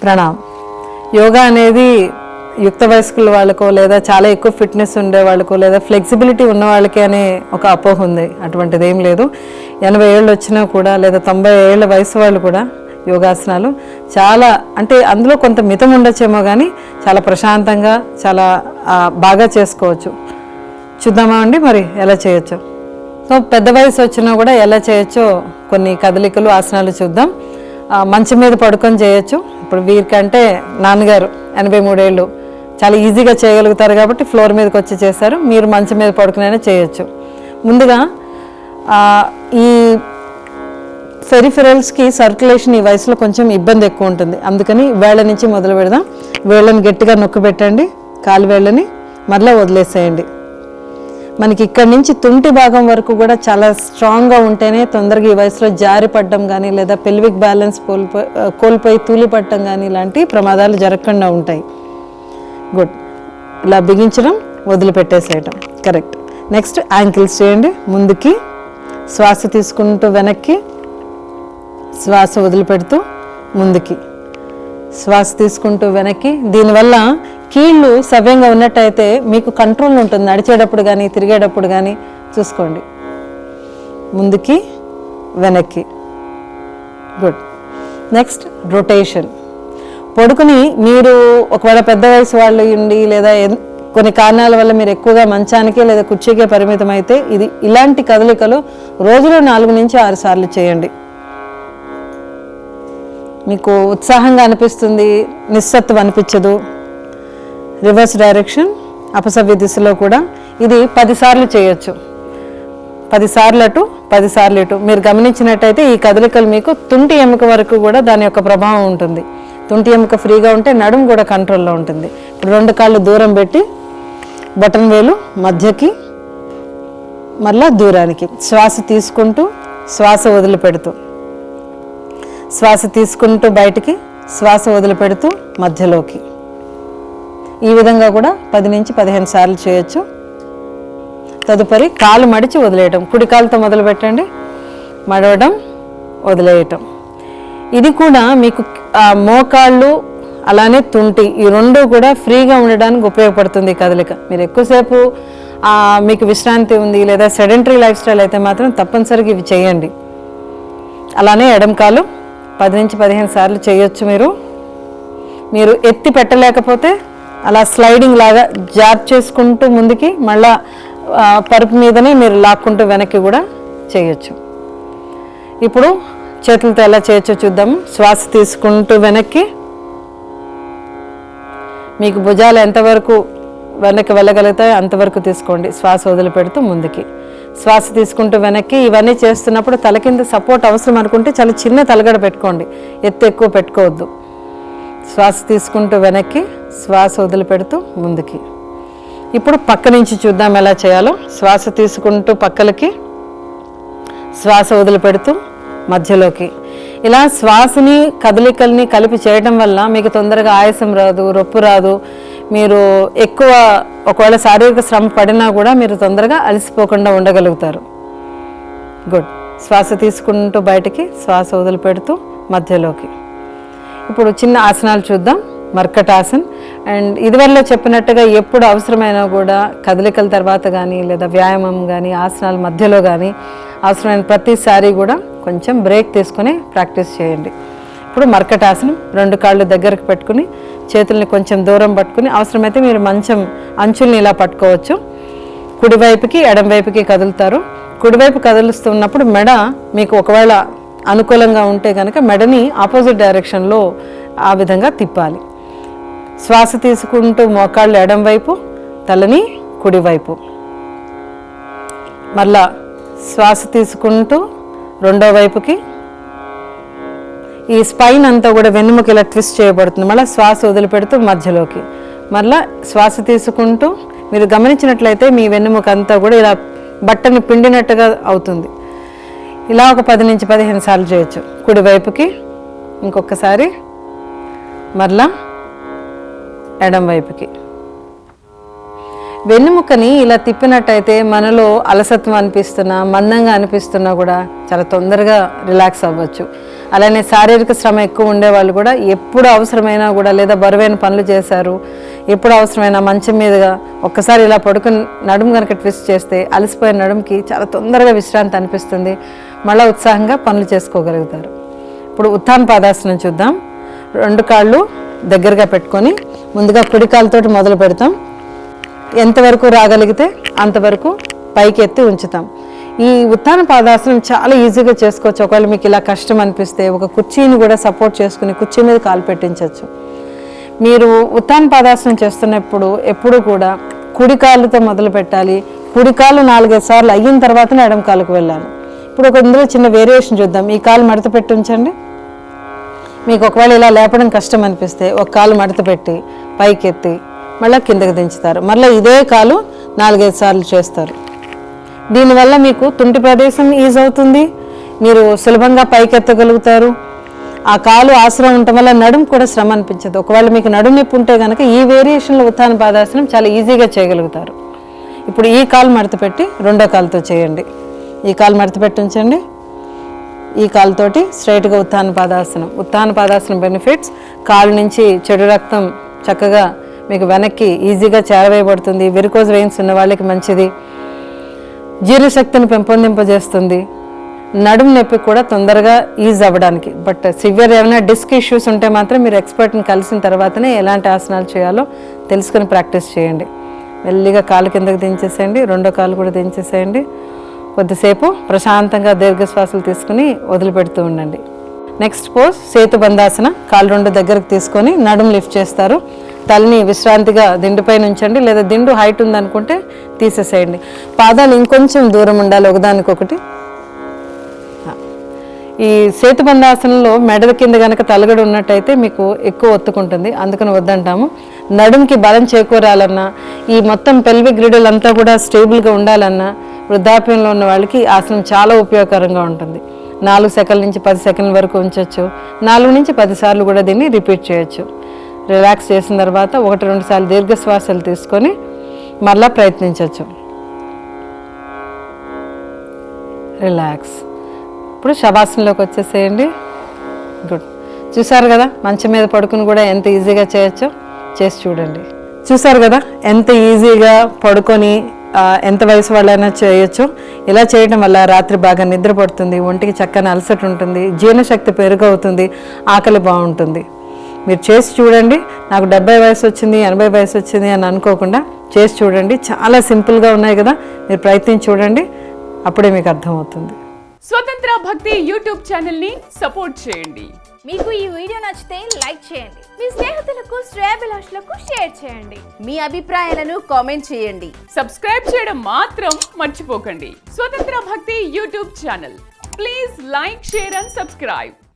ప్రణామ్. యోగా అనేది యుక్త వయస్కుల వాళ్ళకో లేదా చాలా ఎక్కువ ఫిట్నెస్ ఉండే వాళ్ళకో లేదా ఫ్లెక్సిబిలిటీ ఉన్న వాళ్ళకి అనే ఒక అపోహ ఉంది. అటువంటిది ఏం లేదు. 80 ఏళ్ళు వచ్చినా కూడా లేదా 90 ఏళ్ళ వయసు వాళ్ళు కూడా యోగాసనాలు చాలా అంటే అందులో కొంత మితం ఉండొచ్చేమో కానీ చాలా ప్రశాంతంగా చాలా బాగా చేసుకోవచ్చు. చూద్దామా అండి మరి ఎలా చేయొచ్చు. సో పెద్ద వయసు వచ్చినా కూడా ఎలా చేయొచ్చో కొన్ని కదలికలు ఆసనాలు చూద్దాం. మంచం మీద పడుకొని చేయొచ్చు. ఇప్పుడు వీరికంటే నాన్నగారు 83 ఏళ్ళు చాలా ఈజీగా చేయగలుగుతారు కాబట్టి ఫ్లోర్ మీదకి వచ్చి చేస్తారు. మీరు మంచం మీద పడుకునైనా చేయొచ్చు. ముందుగా ఈ పెరిఫెరల్స్కి సర్క్యులేషన్ ఈ వయసులో కొంచెం ఇబ్బంది ఎక్కువ ఉంటుంది. అందుకని వేళ్ళ నుంచి మొదలు పెడదాం. వేళ్ళని గట్టిగా నొక్కి పెట్టండి, కాలు వేళ్ళని మరలా వదిలేసేయండి. మనకి ఇక్కడి నుంచి తుంటి భాగం వరకు కూడా చాలా స్ట్రాంగ్గా ఉంటేనే తొందరగా ఈ వయసులో జారి పడడం కానీ లేదా పెల్విక్ బ్యాలెన్స్ కోల్పోయి తూలి పడటం కానీ ఇలాంటి ప్రమాదాలు జరగకుండా ఉంటాయి. గుడ్. ఇలా బిగించడం, వదిలిపెట్టేసేయటం. కరెక్ట్. నెక్స్ట్ యాంకిల్స్ చేయండి. ముందుకి శ్వాస తీసుకుంటూ వెనక్కి, శ్వాస వదిలిపెడుతూ ముందుకి, శ్వాస తీసుకుంటూ వెనక్కి. దీనివల్ల కీళ్ళు సవ్యంగా ఉన్నట్టయితే మీకు కంట్రోల్ ఉంటుంది. నడిచేటప్పుడు కానీ తిరిగేటప్పుడు కానీ చూసుకోండి. ముందుకి వెనక్కి. గుడ్. Next rotation. పడుకుని మీరు ఒకవేళ పెద్ద వయసు వాళ్ళు ఉండి లేదా కొన్ని కారణాల వల్ల మీరు ఎక్కువగా మంచానికే లేదా కుర్చీకే పరిమితం అయితే ఇలాంటి కదలికలు రోజులో 4 నుంచి 6 సార్లు చేయండి. మీకు ఉత్సాహంగా అనిపిస్తుంది, నిస్సత్వం అనిపించదు. రివర్స్ డైరెక్షన్, అపసవ్య దిశలో కూడా ఇది 10 సార్లు చేయొచ్చు. 10 సార్లు అటు 10 సార్లు ఇటు. మీరు గమనించినట్టయితే ఈ కదలికలు మీకు తుంటి ఎముక వరకు కూడా దాని యొక్క ప్రభావం ఉంటుంది. తుంటి ఎముక ఫ్రీగా ఉంటే నడుము కూడా కంట్రోల్లో ఉంటుంది. ఇప్పుడు 2 కాళ్ళు దూరం పెట్టి బటన్ వేలు మధ్యకి మళ్ళా దూరానికి శ్వాస తీసుకుంటూ శ్వాస వదిలిపెడుతూ, శ్వాస తీసుకుంటూ బయటికి, శ్వాస వదిలిపెడుతూ మధ్యలోకి. ఈ విధంగా కూడా 10 నుంచి 15 సార్లు చేయొచ్చు. తదుపరి కాలు మడిచి వదిలేయటం. కుడి కాలుతో మొదలు పెట్టండి. మడవడం, వదిలేయటం. ఇది కూడా మీకు మోకాళ్ళు అలానే తుంటి ఈ 2 కూడా ఫ్రీగా ఉండడానికి ఉపయోగపడుతుంది ఈ కదలిక. మీరు ఎక్కువసేపు మీకు విశ్రాంతి ఉంది లేదా సెడెంటరీ లైఫ్ స్టైల్ అయితే మాత్రం తప్పనిసరిగా ఇవి చేయండి. అలానే ఎడమ కాలు 10 నుంచి 15 సార్లు చేయొచ్చు. మీరు ఎత్తి పెట్టలేకపోతే అలా స్లైడింగ్ లాగా జాబ్ చేసుకుంటూ ముందుకి మళ్ళా పరుపు మీదనే మీరు లాక్కుంటూ వెనక్కి కూడా చేయొచ్చు. ఇప్పుడు చేతులతో ఎలా చేయొచ్చో చూద్దాము. శ్వాస తీసుకుంటూ వెనక్కి, మీకు భుజాలు ఎంతవరకు వెనక్కి వెళ్ళగలుగుతాయో అంతవరకు తీసుకోండి. శ్వాస వదిలిపెడుతూ ముందుకి, శ్వాస తీసుకుంటూ వెనక్కి. ఇవన్నీ చేస్తున్నప్పుడు తల కింద సపోర్ట్ అవసరం అనుకుంటే చాలా చిన్న తలగడ పెట్టుకోండి, ఎత్తు ఎక్కువ పెట్టుకోవద్దు. శ్వాస తీసుకుంటూ వెనక్కి, శ్వాస వదిలిపెడుతూ ముందుకి. ఇప్పుడు పక్క నుంచి చూద్దాం ఎలా చేయాలో. శ్వాస తీసుకుంటూ పక్కలకి, శ్వాస వదిలిపెడుతూ మధ్యలోకి. ఇలా శ్వాసని కదలికల్ని కలిపి చేయడం వల్ల మీకు తొందరగా ఆయాసం రాదు, రొప్పు రాదు. మీరు ఎక్కువ ఒకవేళ శారీరక శ్రమ పడినా కూడా మీరు తొందరగా అలసిపోకుండా ఉండగలుగుతారు. గుడ్. శ్వాస తీసుకుంటూ బయటికి, శ్వాస వదిలిపెడుతూ మధ్యలోకి. ఇప్పుడు చిన్న ఆసనాలు చూద్దాం. మర్కటాసన్. అండ్ ఇదివరలో చెప్పినట్టుగా ఎప్పుడు అవసరమైనా కూడా కదలికల తర్వాత కానీ లేదా వ్యాయామం కానీ ఆసనాల మధ్యలో కానీ అవసరమైన ప్రతిసారి కూడా కొంచెం బ్రేక్ తీసుకొని ప్రాక్టీస్ చేయండి. ఇప్పుడు మర్కటాసనం. 2 కాళ్ళు దగ్గరకు పెట్టుకుని చేతుల్ని కొంచెం దూరం పట్టుకుని అవసరమైతే మీరు మంచం అంచుల్ని ఇలా పట్టుకోవచ్చు. కుడివైపుకి ఎడంవైపుకి కదులుతారు. కుడివైపు కదులుస్తున్నప్పుడు మెడ మీకు ఒకవేళ అనుకూలంగా ఉంటే కనుక మెడని ఆపోజిట్ డైరెక్షన్లో ఆ విధంగా తిప్పాలి. శ్వాస తీసుకుంటూ మోకాళ్ళు ఎడం వైపు, తలని కుడివైపు. మళ్ళా శ్వాస తీసుకుంటూ 2వ వైపుకి. ఈ స్పైన్ అంతా కూడా వెన్నుముక ఇలా ట్విస్ట్ చేయబడుతుంది. మళ్ళీ శ్వాస వదిలిపెడుతూ మధ్యలోకి. మళ్ళీ శ్వాస తీసుకుంటూ మీరు గమనించినట్లయితే మీ వెన్నుముక అంతా కూడా ఇలా బట్టని పిండినట్టుగా అవుతుంది. ఇలా ఒక 10 నుంచి 15 సార్లు చేయొచ్చు. కుడివైపుకి ఇంకొకసారి, మరలా ఎడం వైపుకి. వెన్నుముక్కని ఇలా తిప్పినట్టయితే మనలో అలసత్వం అనిపిస్తున్నా, మందంగా అనిపిస్తున్నా కూడా చాలా తొందరగా రిలాక్స్ అవ్వచ్చు. అలానే శారీరక శ్రమ ఎక్కువ ఉండే వాళ్ళు కూడా ఎప్పుడు అవసరమైనా కూడా, లేదా బరువైన పనులు చేశారు, ఎప్పుడు అవసరమైనా మంచం మీదుగా ఒక్కసారి ఇలా పడుకుని నడుము కనుక ట్విస్ట్ చేస్తే అలసిపోయిన నడుముకి చాలా తొందరగా విశ్రాంతి అనిపిస్తుంది. మళ్ళీ ఉత్సాహంగా పనులు చేసుకోగలుగుతారు. ఇప్పుడు ఉత్థాన పాదాసనం చూద్దాం. 2 కాళ్ళు దగ్గరగా పెట్టుకొని ముందుగా కుడి కాలుతోటి మొదలు పెడతాం. ఎంతవరకు రాగలిగితే అంతవరకు పైకి ఎత్తి ఉంచుతాం. ఈ ఉత్థాన పాదాసనం చాలా ఈజీగా చేసుకోవచ్చు. ఒకవేళ మీకు ఇలా కష్టం అనిపిస్తే ఒక కుర్చీని కూడా సపోర్ట్ చేసుకుని కుర్చీ మీద కాలు పెట్టించవచ్చు. మీరు ఉత్థాన పాదాసనం చేస్తున్నప్పుడు ఎప్పుడు కూడా కుడి కాలుతో మొదలు పెట్టాలి. కుడి కాలు 4-5 సార్లు అయిన తర్వాతనే ఎడమ కాలుకు వెళ్ళాలి. ఇప్పుడు ఇందులో చిన్న వేరియేషన్ చూద్దాం. ఈ కాలు మడత పెట్టి ఉంచండి. మీకు ఒకవేళ ఇలా లేపడం కష్టం అనిపిస్తే ఒక కాలు మడత పెట్టి పైకి ఎత్తి మళ్ళీ కిందకి దించుతారు. మళ్ళీ ఇదే కాలు 4-5 సార్లు చేస్తారు. దీనివల్ల మీకు తుంటి ప్రదేశం ఈజ్ అవుతుంది, మీరు సులభంగా పైకి ఎత్తగలుగుతారు. ఆ కాలు ఆసనం ఉండటం వల్ల నడుము కూడా శ్రమ అనిపించదు. ఒకవేళ మీకు నడుము నొప్పి ఉంటే కనుక ఈ వేరియేషన్లో ఉత్థాన పాదాసనం చాలా ఈజీగా చేయగలుగుతారు. ఇప్పుడు ఈ కాలు మడత పెట్టి రెండో కాలుతో చేయండి. ఈ కాలు మడత పెట్టి ఉంచండి. ఈ కాలుతోటి స్ట్రైట్గా ఉత్థాన పాదాసనం. ఉత్థాన పాదాసనం బెనిఫిట్స్, కాలు నుంచి చెడు రక్తం చక్కగా మీకు వెనక్కి ఈజీగా చేరవేయబడుతుంది. వెరికోజ్ వెయిన్స్ ఉన్న వాళ్ళకి మంచిది. జీర్ణశక్తిని పెంపొందింపజేస్తుంది. నడుము నొప్పి కూడా తొందరగా ఈజ్ అవ్వడానికి. బట్ సివియర్ ఏమైనా డిస్క్ ఇష్యూస్ ఉంటే మాత్రం మీరు ఎక్స్పర్ట్ని కలిసిన తర్వాతనే ఎలాంటి ఆసనాలు చేయాలో తెలుసుకుని ప్రాక్టీస్ చేయండి. మెల్లిగా కాలు కిందకి దించేసేయండి. రెండో కాలు కూడా దించేసేయండి. కొద్దిసేపు ప్రశాంతంగా దీర్ఘశ్వాసలు తీసుకుని వదిలిపెడుతూ ఉండండి. Next pose Setu Bandhasana. కాలు 2 దగ్గరకు తీసుకొని నడుము లిఫ్ట్ చేస్తారు. తలని విశ్రాంతిగా దిండుపైన ఉంచండి, లేదా దిండు హైట్ ఉందనుకుంటే తీసేసేయండి. పాదాలు ఇంకొంచెం దూరం ఉండాలి ఒకదానికొకటి. ఈ సేతు బంధాసనంలో మెడల కింద కనుక తలగడ ఉన్నట్టయితే మీకు ఎక్కువ ఒత్తుకుంటుంది, అందుకని వద్దంటాము. నడుముకి బలం చేకూరాలన్నా, ఈ మొత్తం పెల్విక్ గ్రిడిల్ అంతా కూడా స్టేబుల్గా ఉండాలన్నా వృద్ధాప్యంలో ఉన్న వాళ్ళకి ఆసనం చాలా ఉపయోగకరంగా ఉంటుంది. 4 సెకండ్ల నుంచి 10 సెకండ్ల వరకు ఉంచవచ్చు. 4 నుంచి 10 సార్లు కూడా దీన్ని రిపీట్ చేయొచ్చు. రిలాక్స్ చేసిన తర్వాత 1-2 సార్లు దీర్ఘశ్వాసలు తీసుకొని మళ్ళా ప్రయత్నించవచ్చు. రిలాక్స్. ఇప్పుడు శవాసనంలోకి వచ్చేసేయండి. గుడ్. చూసారు కదా మంచం మీద పడుకుని కూడా ఎంత ఈజీగా చేయొచ్చో, చేసి చూడండి. చూసారు కదా ఎంత ఈజీగా పడుకొని ఎంత వయసు వాళ్ళైనా చేయొచ్చు. ఇలా చేయడం వల్ల రాత్రి బాగా నిద్ర పడుతుంది, ఒంటికి చక్కని అలసట ఉంటుంది, జీర్ణశక్తి పెరుగవుతుంది, ఆకలి బాగుంటుంది. మీరు చేసి చూడండి. నాకు 70 వయసు వచ్చింది, 80 వయసు వచ్చింది అని అనుకోకుండా చేసి చూడండి. చాలా సింపుల్గా ఉన్నాయి కదా, మీరు ప్రయత్నించి చూడండి, అప్పుడే మీకు అర్థమవుతుంది. స్వతంత్ర భక్తి యూట్యూబ్ ఛానల్ ని సపోర్ట్ చేయండి. మీకు ఈ వీడియో నచ్చితే లైక్ చేయండి, మీ స్నేహితులకు శ్రేయోభిలాషులకు షేర్ చేయండి, మీ అభిప్రాయాలను కామెంట్ చేయండి. సబ్స్క్రైబ్ చేయడం మాత్రం మర్చిపోకండి. స్వతంత్ర భక్తి YouTube channel. Please like, share and subscribe.